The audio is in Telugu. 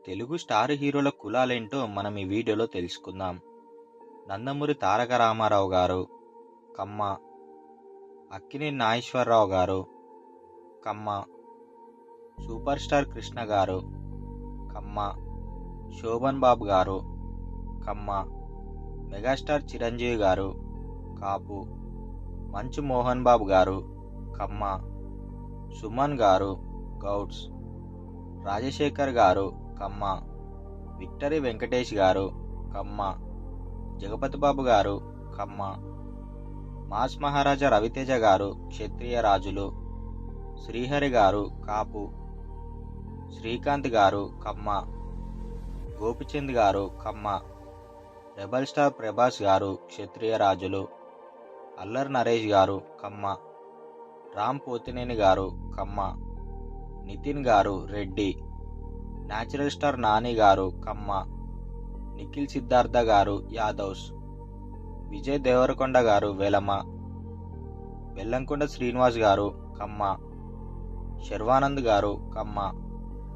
తెలుగు స్టార్ హీరోల కులాలేంటో మనం ఈ వీడియోలో తెలుసుకుందాం. నందమూరి తారక రామారావు గారు కమ్మ, అక్కినేని నాగేశ్వరరావు గారు కమ్మ, సూపర్ స్టార్ కృష్ణ గారు కమ్మ, శోభన్ బాబు గారు కమ్మ, మెగాస్టార్ చిరంజీవి గారు కాపు, మంచు మోహన్ బాబు గారు కమ్మ, సుమన్ గారు గౌడ్స్, రాజశేఖర్ గారు కమ్మ, విక్టరీ వెంకటేష్ గారు కమ్మ, జగపతి బాబు గారు కమ్మ, మాస్ మహారాజా రవితేజ గారు క్షత్రియ రాజులు, శ్రీహరి గారు కాపు, శ్రీకాంత్ గారు కమ్మ, గోపిచంద్ గారు కమ్మ, రెబల్ స్టార్ ప్రభాస్ గారు క్షత్రియ రాజులు, అల్లర్ నరేష్ గారు కమ్మ, రామ్ పోతినేని గారు కమ్మ, నితిన్ గారు రెడ్డి, న్యాచురల్ స్టార్ నాని గారు కమ్మ, నిఖిల్ సిద్ధార్థ గారు యాదవ్స్, విజయ్ దేవరకొండ గారు వెలమ, బెల్లంకొండ శ్రీనివాస్ గారు కమ్మ, శర్వానంద్ గారు కమ్మ,